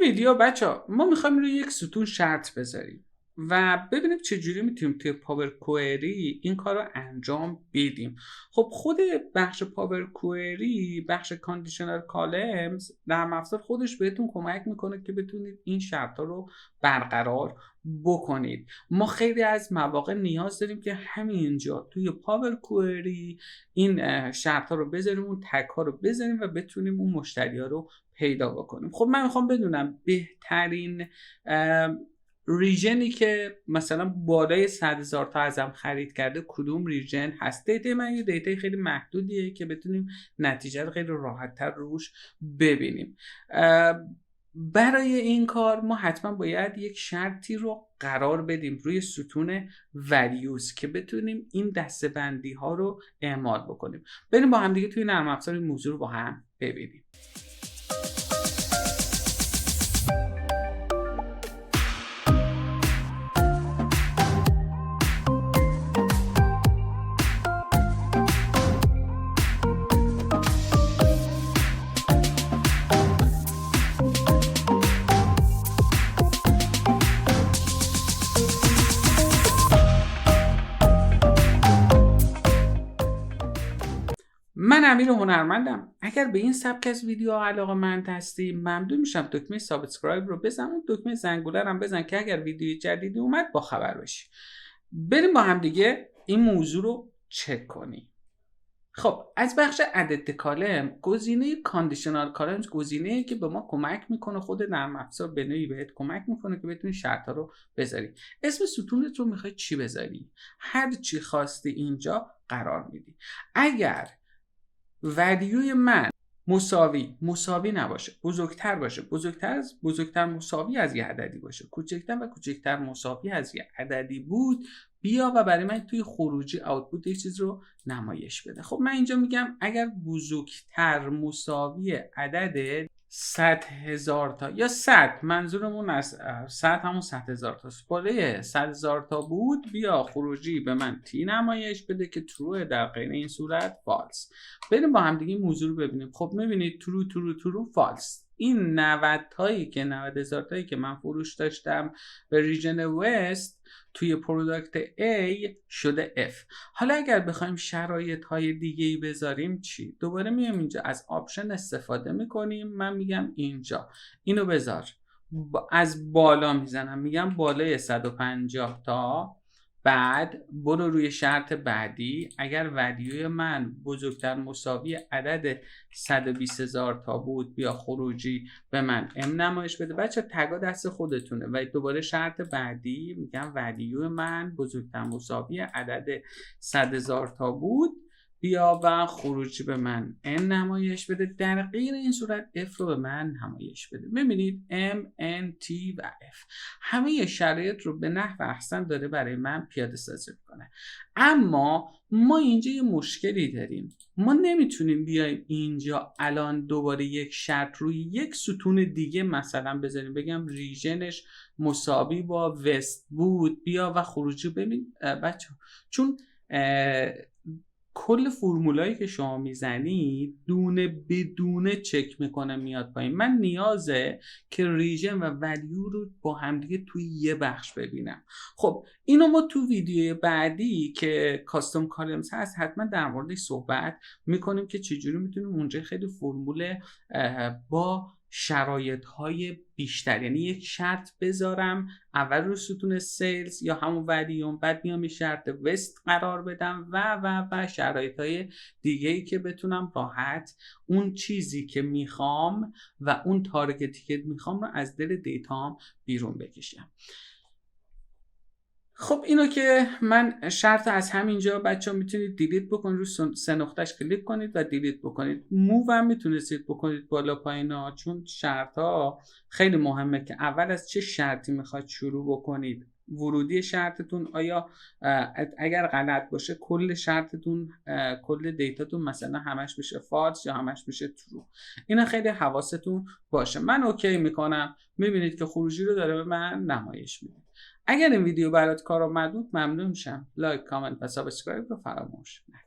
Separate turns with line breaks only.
ویدیو بچه‌ها ما میخوایم روی یک ستون شرط بذاریم و ببینیم چجوری میتونیم توی پاور کوئری این کار رو انجام بدیم. خب خود بخش پاور کوئری، بخش کاندیشنال کالمز، نرم افزار خودش بهتون کمک میکنه که بتونید این شرط ها رو برقرار بکنید. ما خیلی از مواقع نیاز داریم که همینجا توی پاور کوئری این شرط ها رو بذاریم، اون تگ ها رو بذاریم و بتونیم اون مشتری ها رو پیدا بکنیم. خب من میخوام بدونم بهترین ریژنی که مثلا بالای 100,000 تا ازم خرید کرده کدوم ریژن هست. دیتا من یه دیتا خیلی محدودیه که بتونیم نتیجه رو خیلی راحت‌تر روش ببینیم. برای این کار ما حتما باید یک شرطی رو قرار بدیم روی ستون values که بتونیم این دسته‌بندی ها رو اعمال بکنیم. بریم با هم دیگه توی نرم افزار این موضوع رو با هم ببینیم. من امیر هنرمندم. اگر به این سبک از ویدیو علاقه‌مند هستی ممنون میشم دکمه سابسکرایب رو بزن و دکمه زنگوله رو هم بزن که اگر ویدیو جدیدی اومد با خبر بشی. بریم با هم دیگه این موضوع رو چک کنیم. خب از بخش ادت کالم، گزینه کاندیشنال کالمز گزینه‌ای که به ما کمک میکنه، خود نرم افزار به نوعی بهت کمک میکنه که بتونی شرط‌ها رو بذاری. اسم ستونت رو میخوای چی بذاری؟ هر چی خواستی اینجا قرار میدی. اگر ولیوی من مساوی نباشه، بزرگتر باشه، بزرگتر مساوی از یه عددی باشه، کوچکتر و کوچکتر مساوی از یه عددی بود، بیا و برای من توی خروجی آوتپوت یه چیز رو نمایش بده. خب من اینجا میگم اگر بزرگتر مساوی عدد 100,000 تا یا 100، منظورمون از 100 همون 100,000 تاست، بالای 100,000 تا بود، بیا خروجی به من تی نمایش بده که تروه، در غیر این صورت فالس. بریم با هم دیگه این موضوع رو ببینیم. خب میبینید ترو فالس. این 90,000 تایی که من فروش داشتم به ریژن وست توی پروداکت A شده F. حالا اگر بخوایم شرایط های دیگه ای بذاریم چی؟ دوباره میام اینجا از آپشن استفاده میکنیم. من میگم اینجا اینو بذار، از بالا میزنم، میگم بالای 150 تا، بعد برو روی شرط بعدی. اگر ولیوی من بزرگتر مساوی عدد 120,000 تا بود، بیا خروجی به من ام نمایش بده. بچه تگا دست خودتونه. و دوباره شرط بعدی میگم ولیوی من بزرگتر مساوی عدد 100,000 تا بود، بیا و خروجی به من n نمایش بده. در غیر این صورت f رو به من نمایش بده. ببینید m n t و f همه شرایط رو به نحو احسن داره برای من پیاده سازی میکنه. اما ما اینجا یه مشکلی داریم. ما نمیتونیم بیایم اینجا الان دوباره یک شرط روی یک ستون دیگه مثلا بذاریم، بگم ریژنش مساوی با وست بود، بیا و خروجی. ببین بچه، چون کل فرمولایی که شما میزنید دونه بدونه چک میکنه میاد پایین. من نیازه که ریژن و ولیو رو با همدیگه توی یه بخش ببینم. خب اینو ما تو ویدیو بعدی که کاستوم کالمز هست حتما در موردش صحبت میکنیم که چجوری میتونیم اونجا خیلی فرمول با شرایط های بیشتر، یعنی یک شرط بذارم اول رو ستون سیلز یا همون ولیوم، بعد میام شرط وست قرار بدم و شرایط های دیگه ای که بتونم راحت اون چیزی که میخوام و اون تارگتی که میخوام رو از دل دیتام بیرون بکشم. خب اینو که من شرط از همینجا بچه ها میتونید دیلیت بکنید، رو سه نقطهش کلیک کنید و دیلیت بکنید. موو هم میتونید بکنید بالا پایین ها، چون شرط ها خیلی مهمه که اول از چه شرطی میخواید شروع بکنید. ورودی شرطتون آیا اگر غلط باشه کل شرطتون، کل دیتاتون مثلا همش بشه فالس یا همش بشه ترو. اینا خیلی حواستون باشه. من اوکی میکنم. میبینید که خروجی رو داره به من نمایش میده. اگر این ویدیو برات کارآمد بود ممنون میشم لایک، کامنت و سابسکرایب رو فراموش نکنید.